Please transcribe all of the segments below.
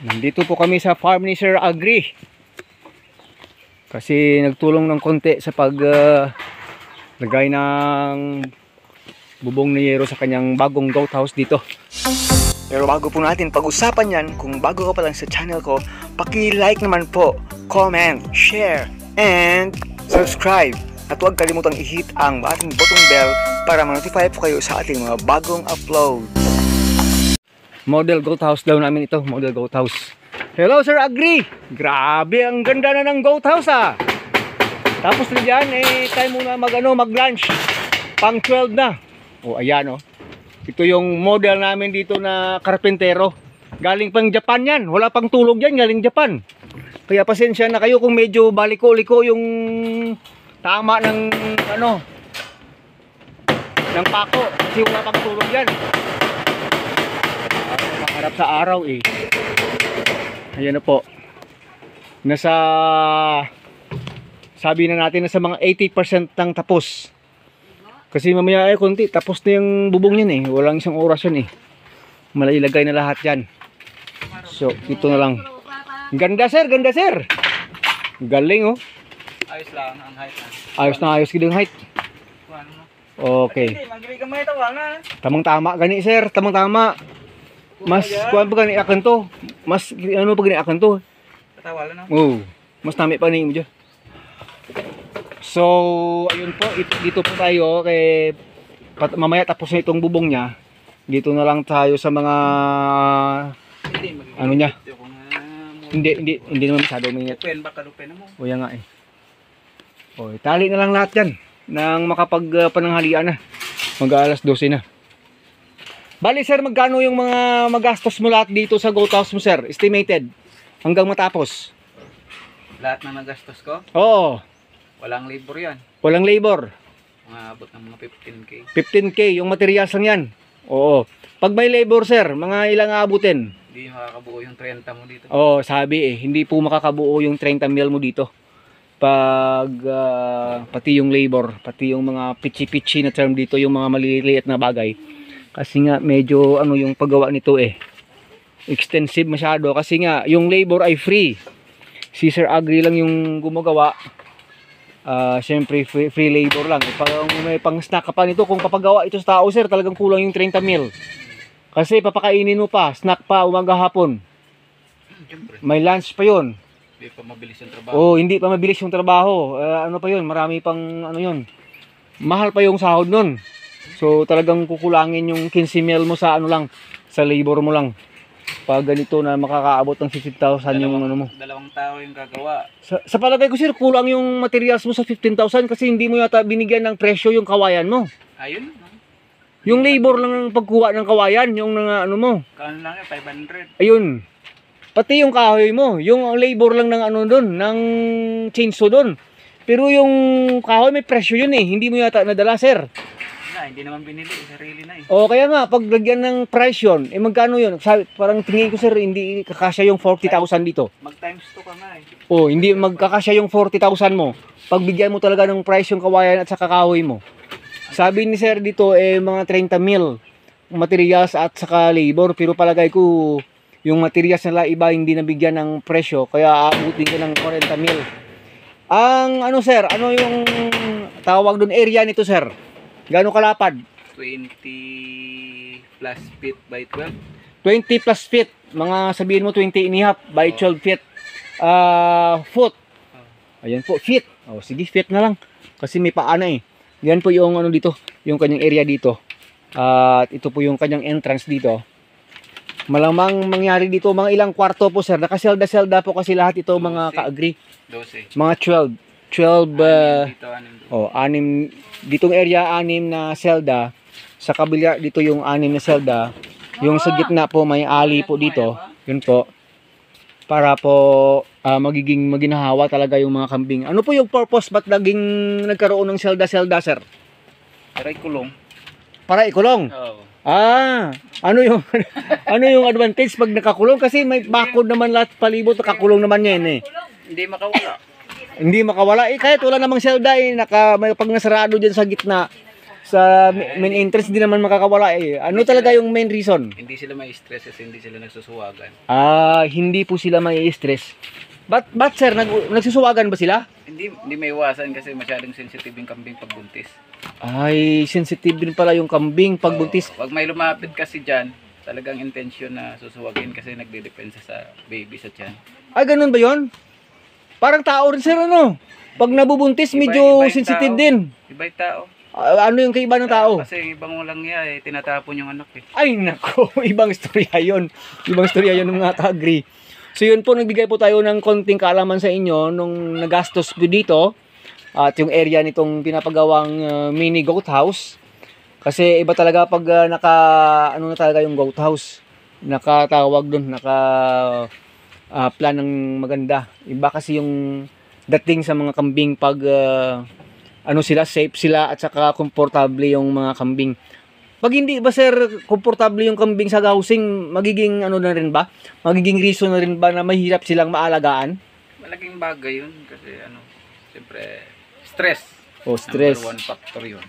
Nandito po kami sa farm ni Sir Agri. Kasi nagtulong ng konti sa lagay ng bubong ni Yero sa kanyang bagong goat house dito. Pero bago po natin pag-usapan yan, kung bago ka pa lang sa channel ko, paki-like naman po, comment, share, and subscribe. At huwag kalimutang i-hit ang ating button bell para ma-notify po kayo sa ating mga bagong upload. Model goat house daw namin ito, model goat house. Hello Sir Agri! Grabe, ang ganda na ng goat house ah! Tapos na dyan, time muna mag-lunch. Pang 12 na. O ayan oh. Ito yung model namin dito na karpentero. Galing pang Japan yan. Wala pang tulog yan, galing Japan. Kaya pasensya na kayo kung medyo baliko-liko yung tama ng ng pako. Kasi wala pang tulog yan. Makarap sa araw eh. Ayan na po. Sabi na natin na sa mga 80% ng tapos. Kasi mamaya ay konti, tapos na yung bubong yan eh. Walang isang oras yan eh. Malailagay na lahat yan. So, ito na lang. Ganda sir, ganda sir. Galing oh. Ayos lang ang height. Ayos na ayos yung height. Okay. Tamang-tama gani sir, tamang-tama. Mas kuan pa gani akan to. Mas ano pa gani akan to. Patawala na. Oh, mas nami pa ni mo dyan. So, ayun po, dito po tayo kay mamaya tapos na itong bubong niya. Dito na lang tayo sa mga ano niya. Hindi naman masyado mainit. Pen baka lupen mo. O yan nga eh. O, tali na lang lahat yan nang makapagpananghalian na. Mag-alas 12 na. Bali sir, magkano yung mga magastos mo lahat dito sa goat house mo sir? Estimated. Hanggang matapos. Lahat na nagastos ko? Oo. Walang labor yan. Walang labor. Mga abot ng mga 15k. 15k yung materials lang yan. Oo. Pag may labor sir, mga ilang aabutin? Hindi makakabuo yung 30 mo dito. Oo, sabi eh. Hindi po makakabuo yung 30 mil mo dito. Pag pati yung labor, pati yung mga pichi-pichi na term dito, yung mga maliliit na bagay. Kasi nga medyo ano yung paggawa nito eh. Extensive masyado kasi nga yung labor ay free. Si Sir Agri lang yung gumagawa. Siyempre free labor lang. Pag may pang snack ka pa nito, kung papagawa ito sa tao sir, talagang kulang yung 30 mil. Kasi papakainin mo pa, snack pa umaga hapon. May lunch pa yun. Hindi pa mabilis yung trabaho. Oh, hindi pa mabilis yung trabaho. Ano pa yun, marami pang ano yun. Mahal pa yung sahod nun. So talagang kukulangin yung 15 mil mo sa ano lang, sa labor mo lang. Pag ganito na makakaabot ng 50,000 yung ano mo. Dalawang tao yung gagawa. Sa palagay ko sir, kulang yung materials mo sa 15,000 kasi hindi mo yata binigyan ng presyo yung kawayan mo. Ayun. Yung labor lang ng pagkuha ng kawayan, yung ano mo. Kano lang yan, 500. Ayun. Pati yung kahoy mo, yung labor lang ng ano doon, ng chainsaw doon. Pero yung kahoy may presyo yun eh, hindi mo yata nadala sir. Hindi naman binili, sarili na eh. O kaya nga, pag lagyan ng price yun, magkano yun? Sabi, parang tingin ko sir, hindi kakasya yung 40,000 dito. Mag times 2 ka nga eh. O, hindi magkakasya yung 40,000 mo. Pagbigyan mo talaga ng price yung kawayan at saka kahoy mo. Sabi ni sir dito, mga 30 mil materials at saka labor. Pero palagay ko, yung materials nila iba hindi nabigyan ng presyo. Kaya aabutin ko ng 40 mil. Ang ano sir, ano yung tawag doon area nito sir? Gaano kalapad? 20 plus feet by 12. 20 plus feet. Mga sabihin mo 20 and a half by 12 feet. Foot. Ayan po, feet. O sige, feet na lang. Kasi may paana eh. Yan po yung ano dito, yung kanyang area dito. At ito po yung kanyang entrance dito. Malamang mangyari dito mga ilang kwarto po sir. Nakaselda-selda po kasi lahat ito mga ka-agree. 12. Mga 12 anim ditong area 6 na selda, sa kabila dito yung 6 na selda, yung sa gitna po may alley po dito, yun po para po magiging maginahawa talaga yung mga kambing. Ano po yung purpose ba't naging nagkaroon ng selda sir? Para ikulong. Para ikulong? Oo. Ano yung ano yung advantage pag nakakulong kasi may bakod naman lahat palibot, nakakulong naman yan eh. Hindi makawala. Hindi makawala kahit wala namang selda pag nasarado diyan sa gitna sa main entrance, hindi naman makakawala eh. Ano talaga yung main reason? Hindi sila may stress kasi hindi sila nagsusuwagan. Hindi po sila may stress. But sir, nagsusuwagan ba sila? Hindi may iwasan kasi masyadong sensitive yung kambing pagbuntis. Ay, sensitive din pala yung kambing pag buntis. Wag may lumapit kasi dyan, talagang intention na susuwagin kasi nagdedepensa sa baby sa tiyan. Ay, ganun ba yon? Parang tao rin sir, ano? Pag nabubuntis, medyo Iba yung sensitive tao. din. Iba yung tao. Ano yung kaiba ng tao? Kasi yung ibang walang niya tinatapon yung anak eh. Ay, nako, ibang istorya yun. Ibang istorya yun ng mga ka-agree. So yun po, nagbigay po tayo ng konting kaalaman sa inyo nung nagastos po dito at yung area nitong pinapagawang mini goat house. Kasi iba talaga pag ano na talaga yung goat house. Nakatawag doon, plan ng maganda. Iba kasi yung dating sa mga kambing pag ano sila, safe sila at saka komportable yung mga kambing. Pag hindi ba sir, komportable yung kambing sa housing, magiging ano na rin ba? Magiging reason na rin ba na mahirap silang maalagaan? Malaking bagay yun kasi siyempre stress. Stress. Number one factor yun.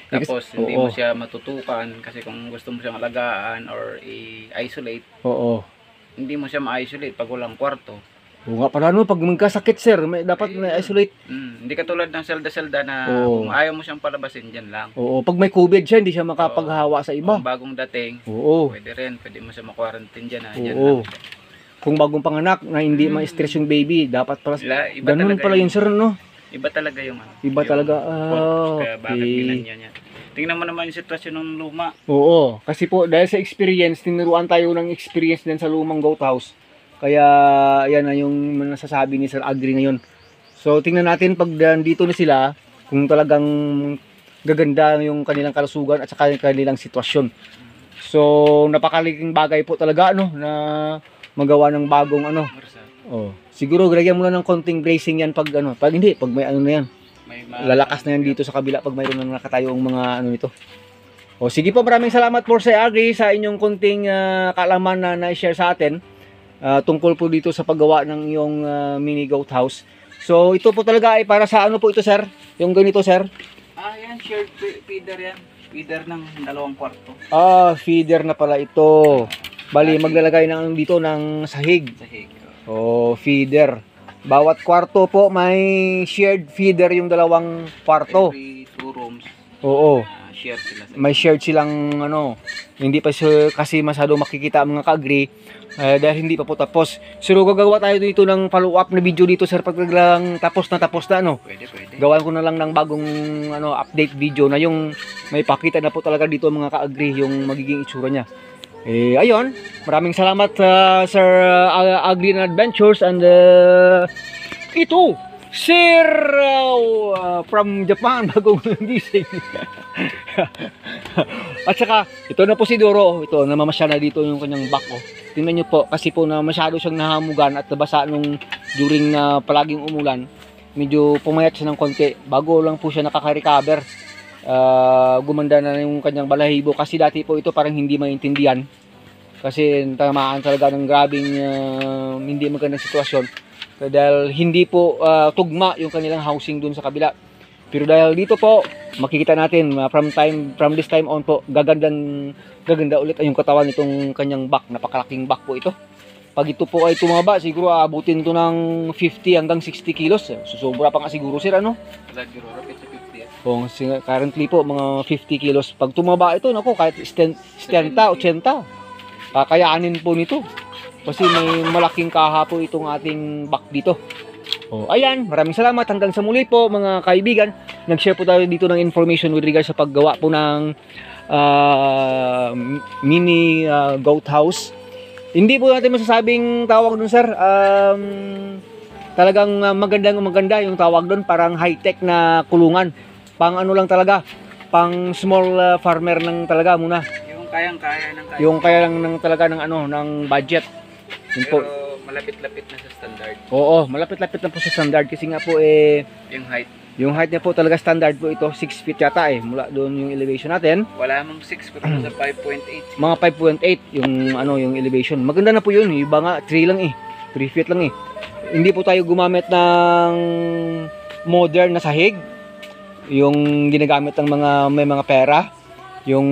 Tapos hindi mo siya matutukan kasi kung gusto mo siyang alagaan or i-isolate, hindi mo siya ma-isolate pag walang kwarto. Oo nga pala no, pag magkasakit sir, dapat na-isolate. Hindi katulad ng selda-selda na kung ayaw mo siyang palabasin dyan lang. Pag may COVID siya, hindi siya makapaghawa sa iba. Kung bagong dating, pwede rin, pwede mo siya ma-quarantine dyan. Dyan lang. Kung bagong panganak na hindi ma-stress yung baby, dapat pala, Iba ganun pala yun sir, no? Iba talaga yung Iba talaga, kaya bakit binanya niya. Tingnan mo naman yung sitwasyon ng luma. Kasi po, dahil sa experience, tinuruan tayo ng experience din sa lumang goat house. Kaya, yan na yung nasasabi ni Sir Agri ngayon. So, tingnan natin pag dito na sila, kung talagang gaganda yung kanilang kalusugan at saka yung kanilang sitwasyon. So, napakalaking bagay po talaga, ano, na magawa ng bagong, ano. Siguro, lagyan mo na ng konting bracing yan pag, ano, pag hindi, pag may ano na yan. Lalakas na yan dito sa kabila pag mayroon na nakatayong mga, ano nito. Sige po, maraming salamat po Sir Agri sa inyong konting kaalaman na na-share sa atin. Tungkol po dito sa paggawa ng iyong mini goat house. So ito po talaga ay para sa ano po ito sir? Yung ganito sir? Yan, shared feeder yan. Feeder ng 2 kwarto. Feeder na pala ito. Bali, maglalagay na dito ng sahig. Feeder. Bawat kwarto po may shared feeder yung 2 kwarto. Every 2 rooms. Share sila. May shared silang ano. Hindi pa kasi masyado makikita mga ka-agree. Dahil hindi pa po tapos. So gagawa tayo dito ng follow-up na video dito sir pag lang tapos na ano. Pwede. Gawan ko na lang ng bagong update video na yung may pakita na po talaga dito mga ka-agree yung magiging itsura niya. Ayun, maraming salamat Sir Agri Adventures and ito Sir from Japan, bagong gising. At saka, ito na po si Doro. Ito, namamasya na dito yung kanyang back. Tingnan nyo po, kasi po na masyado siyang nahamugan at nabasa nung during na palaging umulan. Medyo pumayat siya ng konti. Bago lang po siya nakaka-recover. Gumanda na yung kanyang balahibo. Kasi dati po ito parang hindi maintindihan. Kasi tamaan talaga ng grabing hindi magandang sitwasyon. Dahil hindi po tugma yung kanilang housing dun sa kabila. Pero dahil dito po, makikita natin from this time on po, gaganda ulit yung katawan nitong kanyang back. Napakalaking back po ito. Pag ito po ay tumaba, siguro abutin to ng 50 hanggang 60 kilos. Susobra pa nga siguro sir, ano? Currently po, mga 50 kilos. Pag tumaba ito, naku, kahit 70, 80, kakayanin po nito. Kasi may malaking kaha po itong ating back dito. Ayan, maraming salamat. Hanggang sa muli po mga kaibigan. Nag-share po tayo dito ng information with regards sa paggawa po ng mini goat house. Hindi po natin masasabing tawag dun sir. Talagang maganda yung tawag dun. Parang high-tech na kulungan. Pang ano lang talaga. Pang small farmer lang talaga muna. Yung kayang-kaya ng kaya. Yung kaya lang ng talaga ng ano, ng budget. Yun po. Malapit-lapit na sa standard. Malapit-lapit na po sa standard kasi nga po yung height niya po talaga standard po ito, 6 feet yata mula doon yung elevation natin. Wala mong 6 kundi sa 5.8. Mga 5.8 yung elevation. Maganda na po yun, iba nga 3 lang 3 feet lang Hindi po tayo gumamit ng modern na sahig. yung ginagamit ng mga may mga pera, yung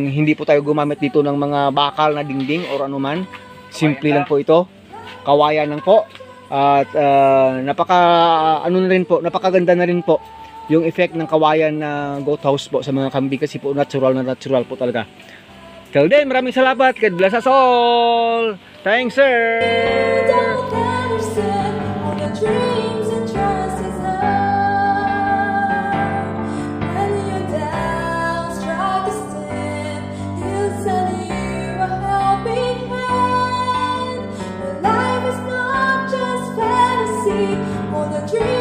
hindi po tayo gumamit dito ng mga bakal na dingding or anuman. Simple lang po ito, kawayan lang po. At napakaganda na rin po yung effect ng kawayan na goat house po sa mga kambing kasi po natural po talaga. Till then, maraming salamat. God bless us all. Thanks, sir. Dream